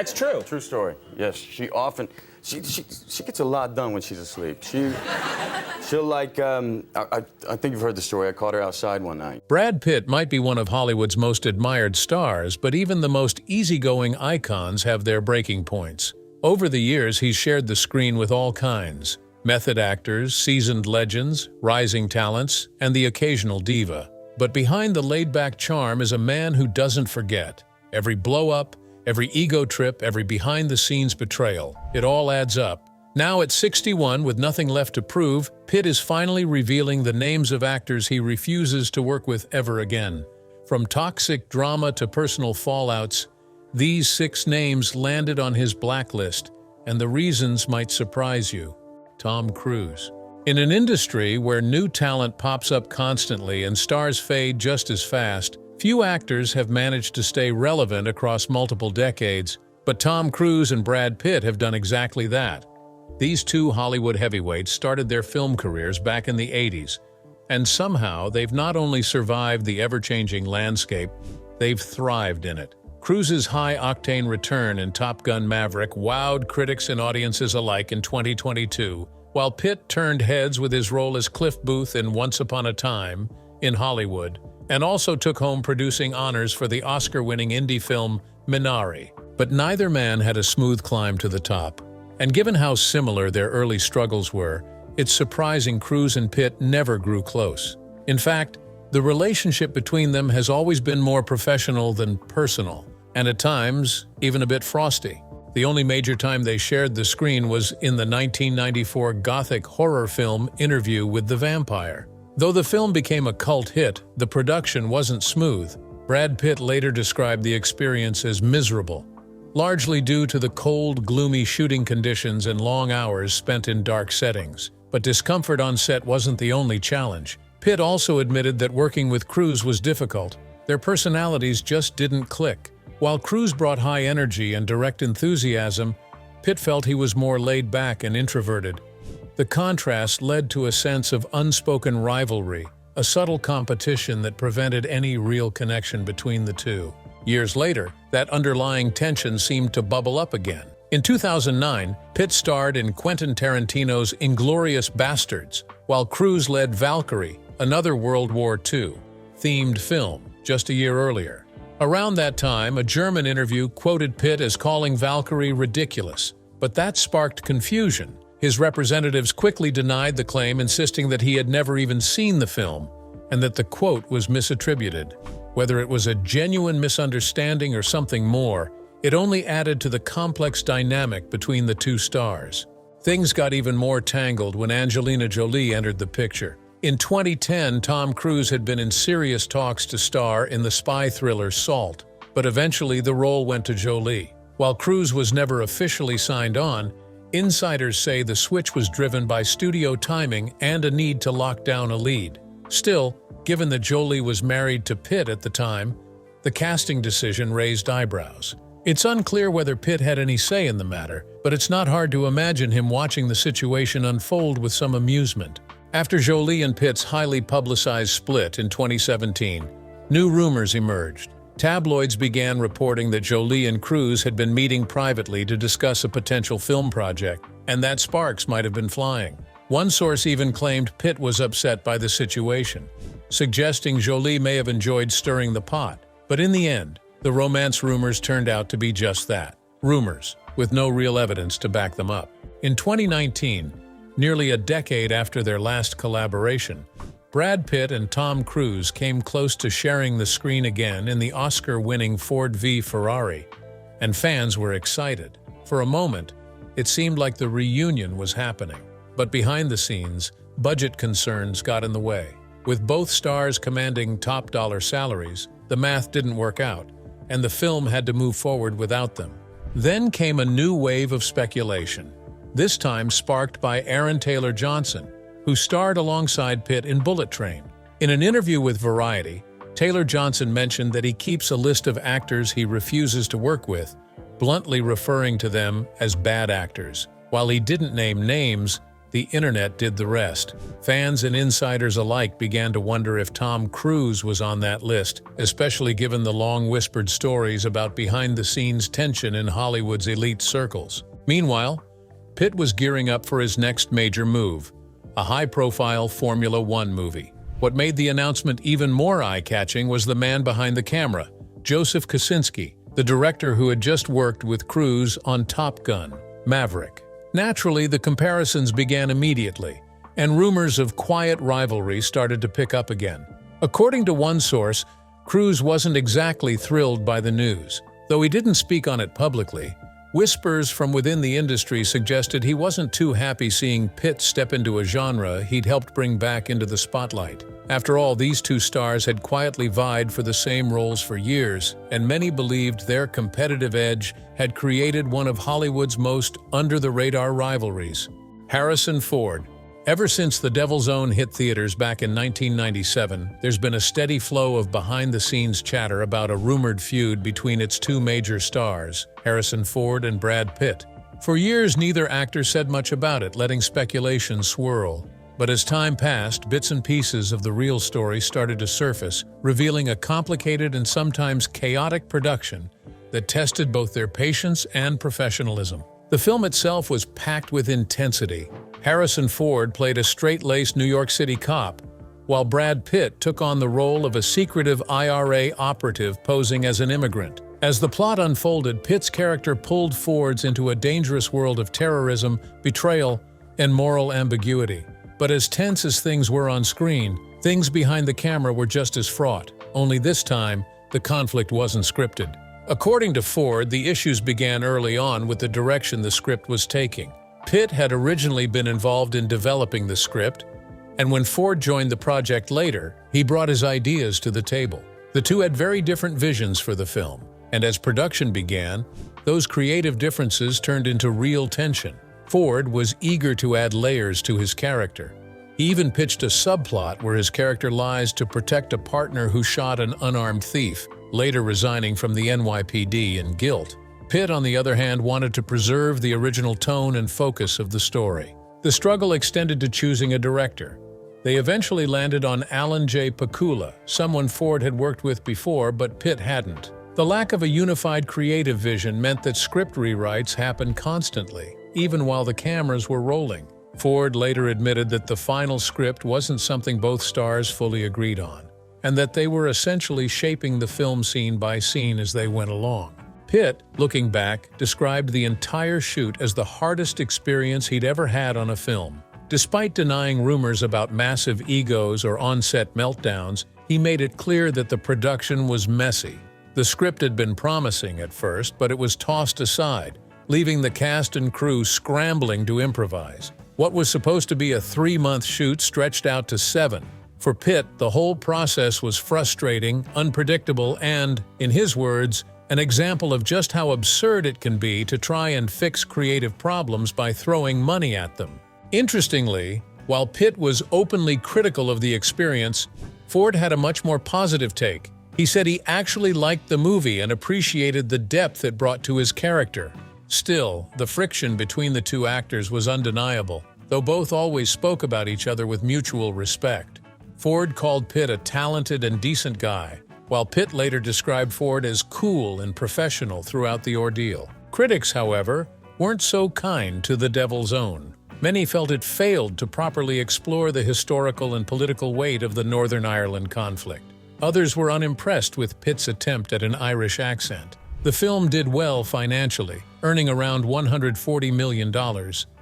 That's true. True story. Yes, she often, she gets a lot done when she's asleep. She'll like, I think you've heard the story. I caught her outside one night. Brad Pitt might be one of Hollywood's most admired stars, but even the most easygoing icons have their breaking points. Over the years, he's shared the screen with all kinds: method actors, seasoned legends, rising talents, and the occasional diva. But behind the laid-back charm is a man who doesn't forget. Every blow-up, every ego trip, every behind-the-scenes betrayal, it all adds up. Now at 61, with nothing left to prove, Pitt is finally revealing the names of actors he refuses to work with ever again. From toxic drama to personal fallouts, these 6 names landed on his blacklist, and the reasons might surprise you. Tom Cruise. In an industry where new talent pops up constantly and stars fade just as fast, few actors have managed to stay relevant across multiple decades, but Tom Cruise and Brad Pitt have done exactly that. These two Hollywood heavyweights started their film careers back in the 80s, and somehow they've not only survived the ever-changing landscape, they've thrived in it. Cruise's high-octane return in Top Gun: Maverick wowed critics and audiences alike in 2022, while Pitt turned heads with his role as Cliff Booth in Once Upon a Time in Hollywood, and also took home producing honors for the Oscar-winning indie film Minari. But neither man had a smooth climb to the top. And given how similar their early struggles were, it's surprising Cruz and Pitt never grew close. In fact, the relationship between them has always been more professional than personal, and at times, even a bit frosty. The only major time they shared the screen was in the 1994 gothic horror film Interview with the Vampire. Though the film became a cult hit, the production wasn't smooth. Brad Pitt later described the experience as miserable, largely due to the cold, gloomy shooting conditions and long hours spent in dark settings. But discomfort on set wasn't the only challenge. Pitt also admitted that working with Cruz was difficult. Their personalities just didn't click. While Cruz brought high energy and direct enthusiasm, Pitt felt he was more laid back and introverted. The contrast led to a sense of unspoken rivalry, a subtle competition that prevented any real connection between the two. Years later, that underlying tension seemed to bubble up again. In 2009, Pitt starred in Quentin Tarantino's Inglourious Basterds, while Cruz led Valkyrie, another World War II-themed film, just a year earlier. Around that time, a German interview quoted Pitt as calling Valkyrie ridiculous, but that sparked confusion. His representatives quickly denied the claim, insisting that he had never even seen the film, and that the quote was misattributed. Whether it was a genuine misunderstanding or something more, it only added to the complex dynamic between the two stars. Things got even more tangled when Angelina Jolie entered the picture. In 2010, Tom Cruise had been in serious talks to star in the spy thriller Salt, but eventually the role went to Jolie. While Cruz was never officially signed on, insiders say the switch was driven by studio timing and a need to lock down a lead. Still, given that Jolie was married to Pitt at the time, the casting decision raised eyebrows. It's unclear whether Pitt had any say in the matter, but it's not hard to imagine him watching the situation unfold with some amusement. After Jolie and Pitt's highly publicized split in 2017, new rumors emerged. Tabloids began reporting that Jolie and Cruz had been meeting privately to discuss a potential film project, and that sparks might have been flying. One source even claimed Pitt was upset by the situation, suggesting Jolie may have enjoyed stirring the pot. But in the end, the romance rumors turned out to be just that, rumors, with no real evidence to back them up. In 2019, nearly a decade after their last collaboration, Brad Pitt and Tom Cruise came close to sharing the screen again in the Oscar-winning Ford v Ferrari, and fans were excited. For a moment, it seemed like the reunion was happening. But behind the scenes, budget concerns got in the way. With both stars commanding top-dollar salaries, the math didn't work out, and the film had to move forward without them. Then came a new wave of speculation, this time sparked by Aaron Taylor Johnson, who starred alongside Pitt in Bullet Train. In an interview with Variety, Taylor Johnson mentioned that he keeps a list of actors he refuses to work with, bluntly referring to them as bad actors. While he didn't name names, the internet did the rest. Fans and insiders alike began to wonder if Tom Cruise was on that list, especially given the long-whispered stories about behind-the-scenes tension in Hollywood's elite circles. Meanwhile, Pitt was gearing up for his next major move, a high-profile Formula One movie. What made the announcement even more eye-catching was the man behind the camera, Joseph Kosinski, the director who had just worked with Cruz on Top Gun: Maverick. Naturally, the comparisons began immediately, and rumors of quiet rivalry started to pick up again. According to one source, Cruz wasn't exactly thrilled by the news. Though he didn't speak on it publicly, whispers from within the industry suggested he wasn't too happy seeing Pitt step into a genre he'd helped bring back into the spotlight. After all, these two stars had quietly vied for the same roles for years, and many believed their competitive edge had created one of Hollywood's most under-the-radar rivalries. Harrison Ford. Ever since The Devil's Own hit theaters back in 1997, there's been a steady flow of behind-the-scenes chatter about a rumored feud between its two major stars, Harrison Ford and Brad Pitt. For years, neither actor said much about it, letting speculation swirl. But as time passed, bits and pieces of the real story started to surface, revealing a complicated and sometimes chaotic production that tested both their patience and professionalism. The film itself was packed with intensity. Harrison Ford played a straight-laced New York City cop, while Brad Pitt took on the role of a secretive IRA operative posing as an immigrant. As the plot unfolded, Pitt's character pulled Ford's into a dangerous world of terrorism, betrayal, and moral ambiguity. But as tense as things were on screen, things behind the camera were just as fraught. Only this time, the conflict wasn't scripted. According to Ford, the issues began early on with the direction the script was taking. Pitt had originally been involved in developing the script, and when Ford joined the project later, he brought his ideas to the table. The two had very different visions for the film, and as production began, those creative differences turned into real tension. Ford was eager to add layers to his character. He even pitched a subplot where his character lies to protect a partner who shot an unarmed thief, later resigning from the NYPD in guilt. Pitt, on the other hand, wanted to preserve the original tone and focus of the story. The struggle extended to choosing a director. They eventually landed on Alan J. Pakula, someone Ford had worked with before but Pitt hadn't. The lack of a unified creative vision meant that script rewrites happened constantly, even while the cameras were rolling. Ford later admitted that the final script wasn't something both stars fully agreed on, and that they were essentially shaping the film scene by scene as they went along. Pitt, looking back, described the entire shoot as the hardest experience he'd ever had on a film. Despite denying rumors about massive egos or on-set meltdowns, he made it clear that the production was messy. The script had been promising at first, but it was tossed aside, leaving the cast and crew scrambling to improvise. What was supposed to be a 3-month shoot stretched out to 7. For Pitt, the whole process was frustrating, unpredictable, and, in his words, an example of just how absurd it can be to try and fix creative problems by throwing money at them. Interestingly, while Pitt was openly critical of the experience, Ford had a much more positive take. He said he actually liked the movie and appreciated the depth it brought to his character. Still, the friction between the two actors was undeniable, though both always spoke about each other with mutual respect. Ford called Pitt a talented and decent guy, while Pitt later described Ford as cool and professional throughout the ordeal. Critics, however, weren't so kind to The Devil's Own. Many felt it failed to properly explore the historical and political weight of the Northern Ireland conflict. Others were unimpressed with Pitt's attempt at an Irish accent. The film did well financially, earning around $140 million,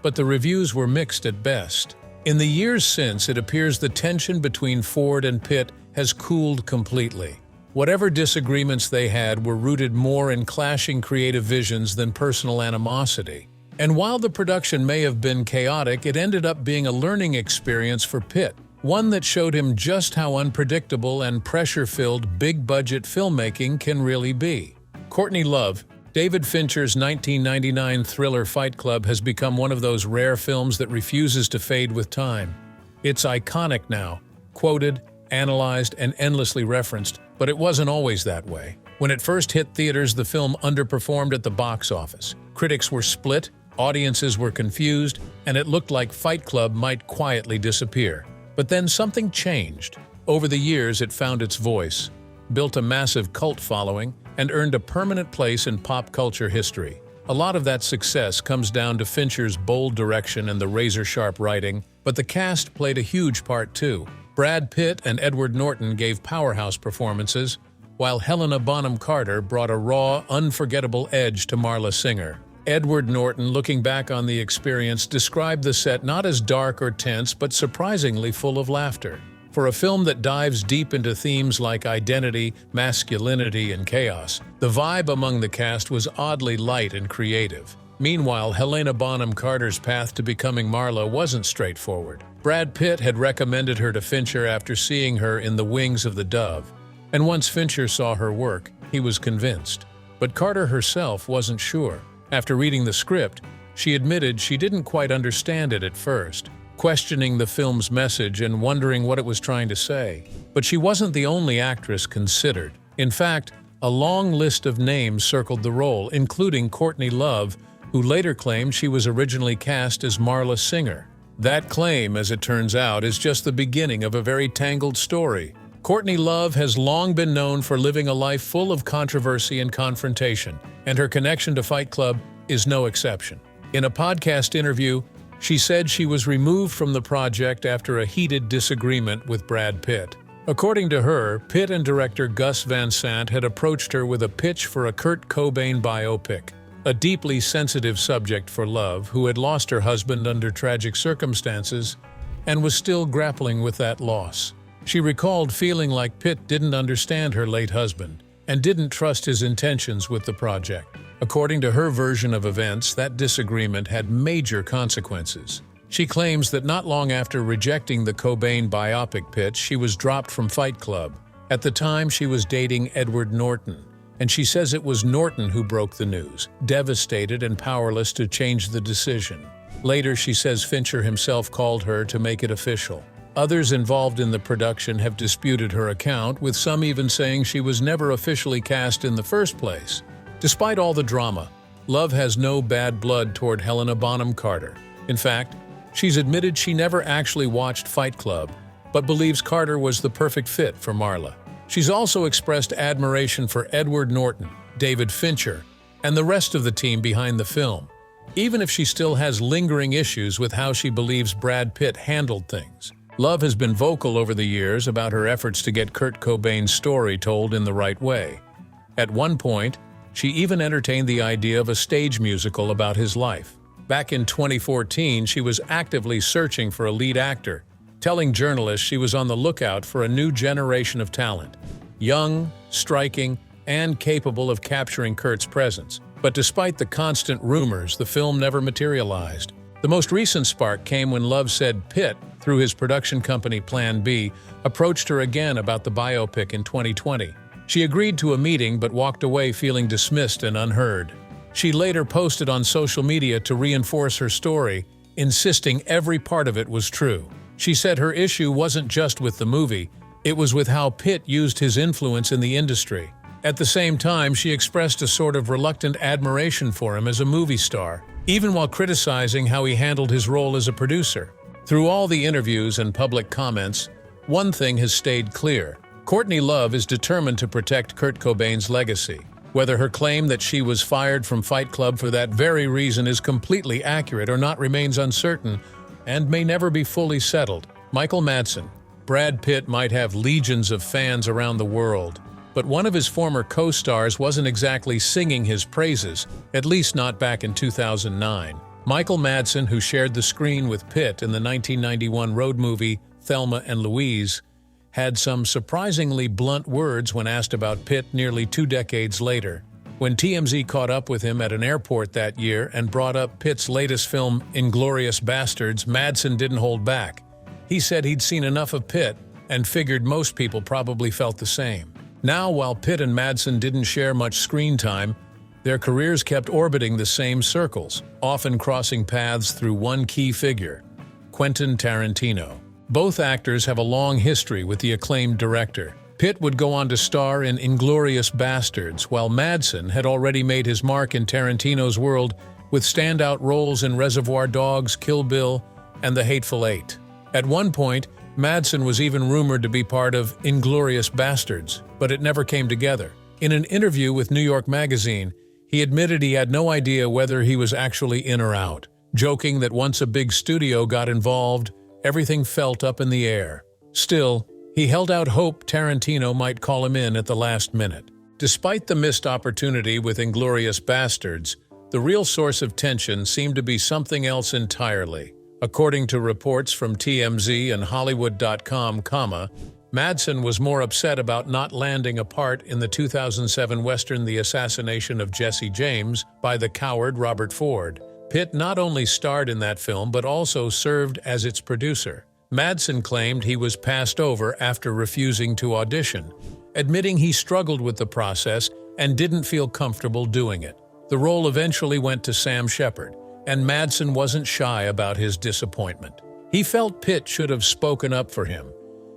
but the reviews were mixed at best. In the years since, it appears the tension between Ford and Pitt has cooled completely. Whatever disagreements they had were rooted more in clashing creative visions than personal animosity. And while the production may have been chaotic, it ended up being a learning experience for Pitt, one that showed him just how unpredictable and pressure-filled big-budget filmmaking can really be. Courtney Love, David Fincher's 1999 thriller Fight Club, has become one of those rare films that refuses to fade with time. It's iconic now, quoted, analyzed, and endlessly referenced, but it wasn't always that way. When it first hit theaters, the film underperformed at the box office. Critics were split, Audiences were confused, and it looked like Fight Club might quietly disappear. But then something changed. Over the years, it found its voice, built a massive cult following, and earned a permanent place in pop culture history. A lot of that success comes down to Fincher's bold direction and the razor-sharp writing, but the cast played a huge part too. Brad Pitt and Edward Norton gave powerhouse performances, while Helena Bonham Carter brought a raw, unforgettable edge to Marla Singer. Edward Norton, looking back on the experience, described the set not as dark or tense, but surprisingly full of laughter. For a film that dives deep into themes like identity, masculinity, and chaos, the vibe among the cast was oddly light and creative. Meanwhile, Helena Bonham Carter's path to becoming Marla wasn't straightforward. Brad Pitt had recommended her to Fincher after seeing her in The Wings of the Dove, and once Fincher saw her work, he was convinced. But Carter herself wasn't sure. After reading the script, she admitted she didn't quite understand it at first, questioning the film's message and wondering what it was trying to say. But she wasn't the only actress considered. In fact, a long list of names circled the role, including Courtney Love, who later claimed she was originally cast as Marla Singer. That claim, as it turns out, is just the beginning of a very tangled story. Courtney Love has long been known for living a life full of controversy and confrontation, and her connection to Fight Club is no exception. In a podcast interview, she said she was removed from the project after a heated disagreement with Brad Pitt. According to her, Pitt and director Gus Van Sant had approached her with a pitch for a Kurt Cobain biopic, a deeply sensitive subject for Love, who had lost her husband under tragic circumstances and was still grappling with that loss. She recalled feeling like Pitt didn't understand her late husband and didn't trust his intentions with the project. According to her version of events, that disagreement had major consequences. She claims that not long after rejecting the Cobain biopic pitch, she was dropped from Fight Club. At the time, she was dating Edward Norton, and she says it was Norton who broke the news, devastated and powerless to change the decision. Later, she says Fincher himself called her to make it official. Others involved in the production have disputed her account, with some even saying she was never officially cast in the first place. Despite all the drama, Love has no bad blood toward Helena Bonham Carter. In fact, she's admitted she never actually watched Fight Club, but believes Carter was the perfect fit for Marla. She's also expressed admiration for Edward Norton, David Fincher, and the rest of the team behind the film, even if she still has lingering issues with how she believes Brad Pitt handled things. Love has been vocal over the years about her efforts to get Kurt Cobain's story told in the right way. At one point, she even entertained the idea of a stage musical about his life. Back in 2014, she was actively searching for a lead actor, telling journalists she was on the lookout for a new generation of talent, young, striking, and capable of capturing Kurt's presence. But despite the constant rumors, the film never materialized. The most recent spark came when Love said Pitt, through his production company Plan B, approached her again about the biopic in 2020. She agreed to a meeting but walked away feeling dismissed and unheard. She later posted on social media to reinforce her story, insisting every part of it was true. She said her issue wasn't just with the movie, it was with how Pitt used his influence in the industry. At the same time, she expressed a sort of reluctant admiration for him as a movie star, even while criticizing how he handled his role as a producer. Through all the interviews and public comments, one thing has stayed clear. Courtney Love is determined to protect Kurt Cobain's legacy. Whether her claim that she was fired from Fight Club for that very reason is completely accurate or not remains uncertain and may never be fully settled. Michael Madson. Brad Pitt might have legions of fans around the world, but one of his former co-stars wasn't exactly singing his praises, at least not back in 2009. Michael Madson, who shared the screen with Pitt in the 1991 road movie Thelma and Louise, had some surprisingly blunt words when asked about Pitt nearly 2 decades later. When TMZ caught up with him at an airport that year and brought up Pitt's latest film, Inglourious Basterds, Madson didn't hold back. He said he'd seen enough of Pitt and figured most people probably felt the same. Now, while Pitt and Madson didn't share much screen time, their careers kept orbiting the same circles, often crossing paths through one key figure, Quentin Tarantino. Both actors have a long history with the acclaimed director. Pitt would go on to star in Inglourious Basterds, while Madson had already made his mark in Tarantino's world with standout roles in Reservoir Dogs, Kill Bill, and The Hateful Eight. At one point, Madson was even rumored to be part of Inglourious Basterds, but it never came together. In an interview with New York Magazine, he admitted he had no idea whether he was actually in or out, joking that once a big studio got involved, everything felt up in the air. Still, he held out hope Tarantino might call him in at the last minute. Despite the missed opportunity with Inglourious Basterds, the real source of tension seemed to be something else entirely. According to reports from TMZ and Hollywood.com, Madson was more upset about not landing a part in the 2007 Western The Assassination of Jesse James by the coward Robert Ford. Pitt not only starred in that film but also served as its producer. Madson claimed he was passed over after refusing to audition, admitting he struggled with the process and didn't feel comfortable doing it. The role eventually went to Sam Shepard, and Madson wasn't shy about his disappointment. He felt Pitt should have spoken up for him,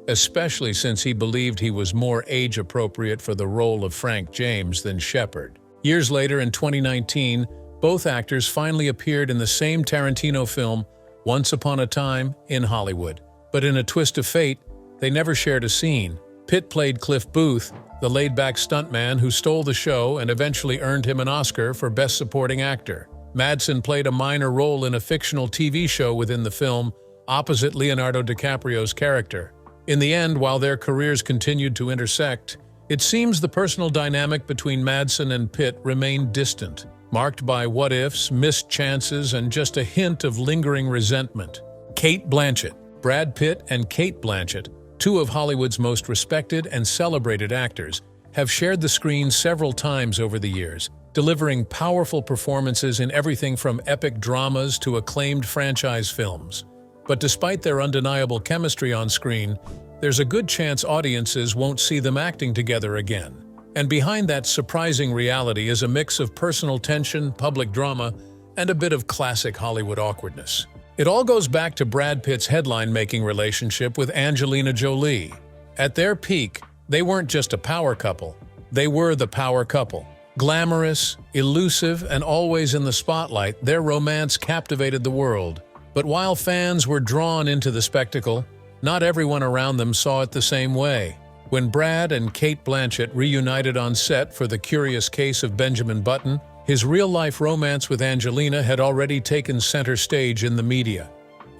especially since he believed he was more age-appropriate for the role of Frank James than Shepard. Years later, in 2019, both actors finally appeared in the same Tarantino film, Once Upon a Time in Hollywood. But in a twist of fate, they never shared a scene. Pitt played Cliff Booth, the laid-back stuntman who stole the show and eventually earned him an Oscar for Best Supporting Actor. Madson played a minor role in a fictional TV show within the film, opposite Leonardo DiCaprio's character. In the end, while their careers continued to intersect, it seems the personal dynamic between Madson and Pitt remained distant, marked by what-ifs, missed chances, and just a hint of lingering resentment. Cate Blanchett. Brad Pitt and Cate Blanchett, two of Hollywood's most respected and celebrated actors, have shared the screen several times over the years, delivering powerful performances in everything from epic dramas to acclaimed franchise films. But despite their undeniable chemistry on screen, there's a good chance audiences won't see them acting together again. And behind that surprising reality is a mix of personal tension, public drama, and a bit of classic Hollywood awkwardness. It all goes back to Brad Pitt's headline-making relationship with Angelina Jolie. At their peak, they weren't just a power couple, they were the power couple. Glamorous, elusive, and always in the spotlight, their romance captivated the world. But while fans were drawn into the spectacle, not everyone around them saw it the same way. When Brad and Cate Blanchett reunited on set for The Curious Case of Benjamin Button, his real-life romance with Angelina had already taken center stage in the media.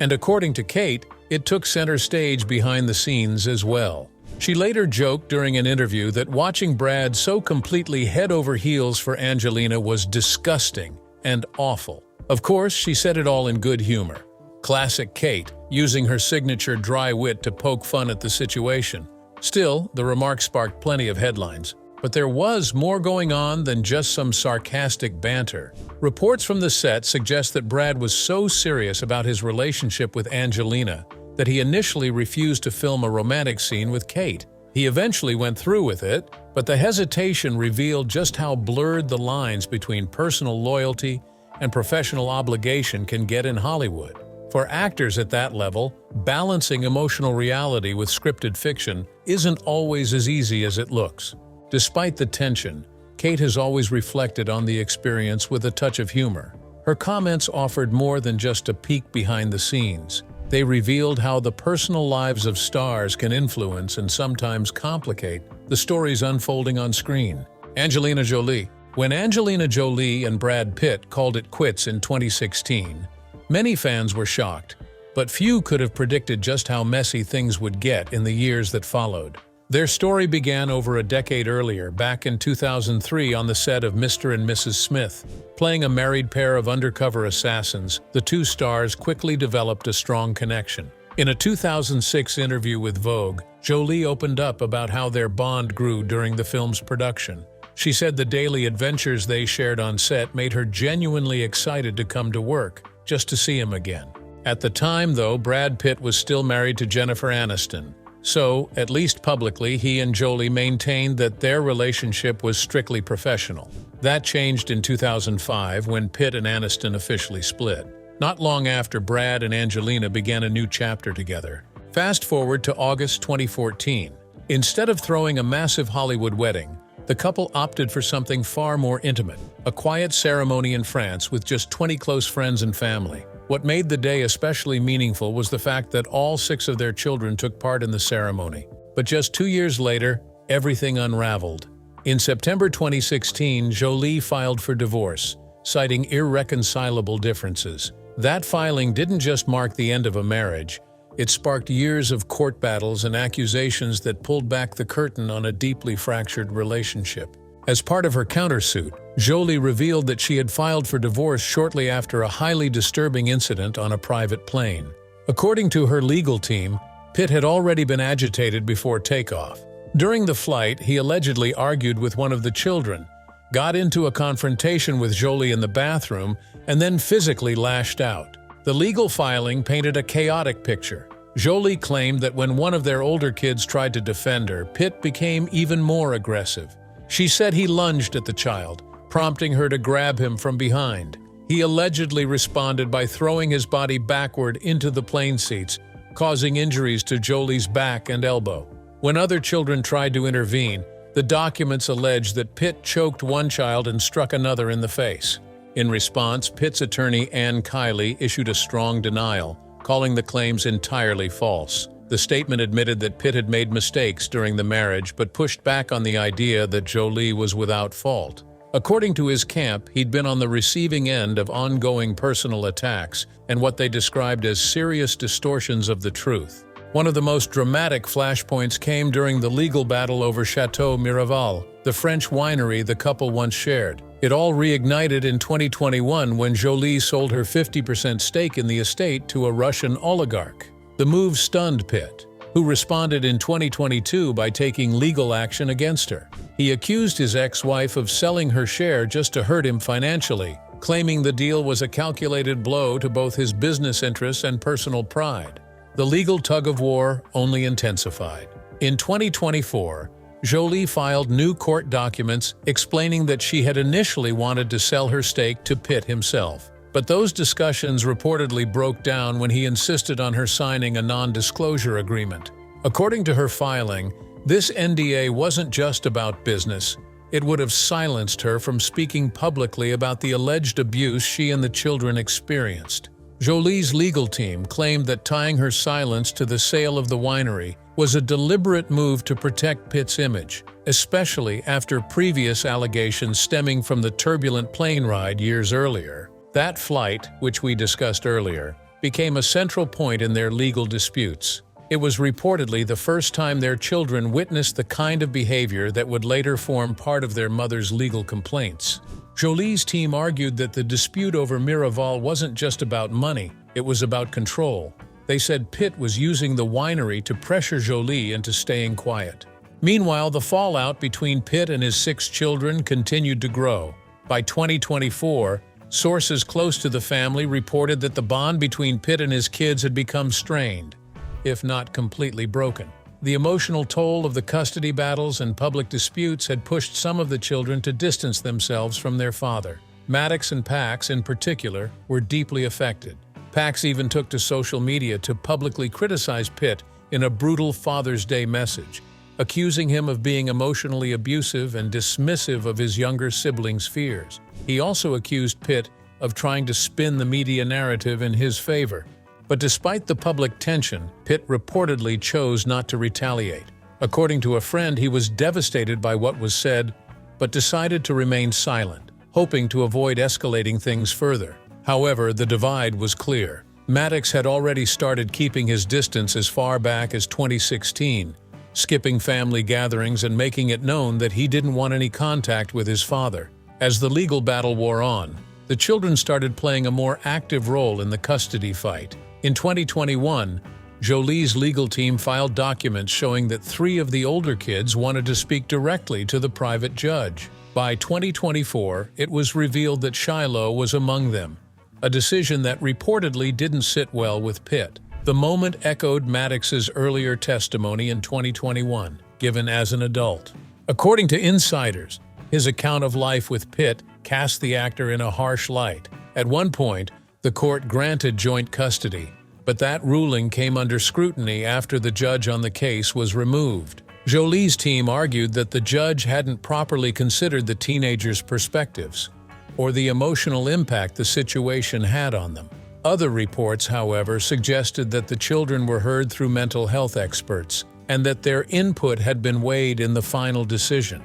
And according to Cate, it took center stage behind the scenes as well. She later joked during an interview that watching Brad so completely head over heels for Angelina was disgusting and awful. Of course, she said it all in good humor. Classic Cate, using her signature dry wit to poke fun at the situation. Still, the remark sparked plenty of headlines. But there was more going on than just some sarcastic banter. Reports from the set suggest that Brad was so serious about his relationship with Angelina that he initially refused to film a romantic scene with Cate. He eventually went through with it, but the hesitation revealed just how blurred the lines between personal loyalty and professional obligation can get in Hollywood. For actors at that level, balancing emotional reality with scripted fiction isn't always as easy as it looks. Despite the tension, Cate has always reflected on the experience with a touch of humor. Her comments offered more than just a peek behind the scenes. They revealed how the personal lives of stars can influence and sometimes complicate the stories unfolding on screen. Angelina Jolie. When Angelina Jolie and Brad Pitt called it quits in 2016, many fans were shocked, but few could have predicted just how messy things would get in the years that followed. Their story began over a decade earlier, back in 2003 on the set of Mr. and Mrs. Smith. Playing a married pair of undercover assassins, the two stars quickly developed a strong connection. In a 2006 interview with Vogue, Jolie opened up about how their bond grew during the film's production. She said the daily adventures they shared on set made her genuinely excited to come to work, just to see him again. At the time, though, Brad Pitt was still married to Jennifer Aniston. So, at least publicly, he and Jolie maintained that their relationship was strictly professional. That changed in 2005 when Pitt and Aniston officially split. Not long after, Brad and Angelina began a new chapter together. Fast forward to August 2014. Instead of throwing a massive Hollywood wedding, the the couple opted for something far more intimate, a quiet ceremony in France with just 20 close friends and family. What made the day especially meaningful was the fact that all 6 of their children took part in the ceremony. But just 2 years later, everything unraveled. In September 2016, Jolie filed for divorce, citing irreconcilable differences. That filing didn't just mark the end of a marriage, it sparked years of court battles and accusations that pulled back the curtain on a deeply fractured relationship. As part of her countersuit, Jolie revealed that she had filed for divorce shortly after a highly disturbing incident on a private plane. According to her legal team, Pitt had already been agitated before takeoff. During the flight, he allegedly argued with one of the children, got into a confrontation with Jolie in the bathroom, and then physically lashed out. The legal filing painted a chaotic picture. Jolie claimed that when one of their older kids tried to defend her, Pitt became even more aggressive. She said he lunged at the child, prompting her to grab him from behind. He allegedly responded by throwing his body backward into the plane seats, causing injuries to Jolie's back and elbow. When other children tried to intervene, the documents alleged that Pitt choked one child and struck another in the face. In response, Pitt's attorney Ann Kiley issued a strong denial, calling the claims entirely false. The statement admitted that Pitt had made mistakes during the marriage but pushed back on the idea that Jolie was without fault. According to his camp, he'd been on the receiving end of ongoing personal attacks and what they described as serious distortions of the truth. One of the most dramatic flashpoints came during the legal battle over Chateau Miraval, the French winery the couple once shared. It all reignited in 2021 when Jolie sold her 50% stake in the estate to a Russian oligarch. The move stunned Pitt, who responded in 2022 by taking legal action against her. He accused his ex-wife of selling her share just to hurt him financially, claiming the deal was a calculated blow to both his business interests and personal pride. The legal tug-of-war only intensified. In 2024, Jolie filed new court documents explaining that she had initially wanted to sell her stake to Pitt himself. But those discussions reportedly broke down when he insisted on her signing a non-disclosure agreement. According to her filing, this NDA wasn't just about business. It would have silenced her from speaking publicly about the alleged abuse she and the children experienced. Jolie's legal team claimed that tying her silence to the sale of the winery was a deliberate move to protect Pitt's image, especially after previous allegations stemming from the turbulent plane ride years earlier. That flight, which we discussed earlier, became a central point in their legal disputes. It was reportedly the first time their children witnessed the kind of behavior that would later form part of their mother's legal complaints. Jolie's team argued that the dispute over Miraval wasn't just about money, it was about control. They said Pitt was using the winery to pressure Jolie into staying quiet. Meanwhile, the fallout between Pitt and his 6 children continued to grow. By 2024, sources close to the family reported that the bond between Pitt and his kids had become strained, if not completely broken. The emotional toll of the custody battles and public disputes had pushed some of the children to distance themselves from their father. Maddox and Pax, in particular, were deeply affected. Pax even took to social media to publicly criticize Pitt in a brutal Father's Day message, accusing him of being emotionally abusive and dismissive of his younger siblings' fears. He also accused Pitt of trying to spin the media narrative in his favor. But despite the public tension, Pitt reportedly chose not to retaliate. According to a friend, he was devastated by what was said, but decided to remain silent, hoping to avoid escalating things further. However, the divide was clear. Maddox had already started keeping his distance as far back as 2016, skipping family gatherings and making it known that he didn't want any contact with his father. As the legal battle wore on, the children started playing a more active role in the custody fight. In 2021, Jolie's legal team filed documents showing that 3 of the older kids wanted to speak directly to the private judge. By 2024, it was revealed that Shiloh was among them, a decision that reportedly didn't sit well with Pitt. The moment echoed Maddox's earlier testimony in 2021, given as an adult. According to insiders, his account of life with Pitt cast the actor in a harsh light. At one point, the court granted joint custody, but that ruling came under scrutiny after the judge on the case was removed. Jolie's team argued that the judge hadn't properly considered the teenagers' perspectives or the emotional impact the situation had on them. Other reports, however, suggested that the children were heard through mental health experts and that their input had been weighed in the final decision.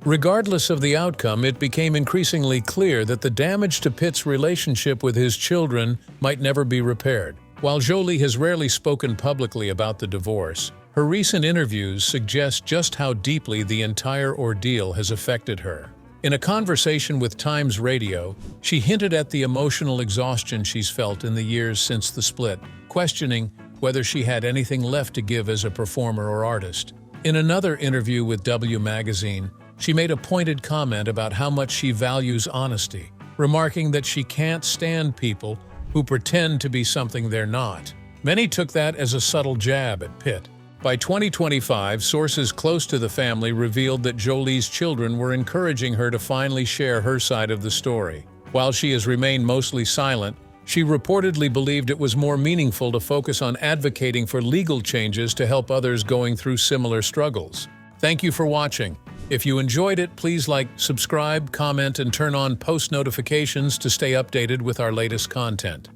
Regardless of the outcome, it became increasingly clear that the damage to Pitt's relationship with his children might never be repaired. While Jolie has rarely spoken publicly about the divorce, her recent interviews suggest just how deeply the entire ordeal has affected her. In a conversation with Times Radio, she hinted at the emotional exhaustion she's felt in the years since the split, questioning whether she had anything left to give as a performer or artist. In another interview with W Magazine, she made a pointed comment about how much she values honesty, remarking that she can't stand people who pretend to be something they're not. Many took that as a subtle jab at Pitt. By 2025, sources close to the family revealed that Jolie's children were encouraging her to finally share her side of the story. While she has remained mostly silent, she reportedly believed it was more meaningful to focus on advocating for legal changes to help others going through similar struggles. Thank you for watching. If you enjoyed it, please like, subscribe, comment, and turn on post notifications to stay updated with our latest content.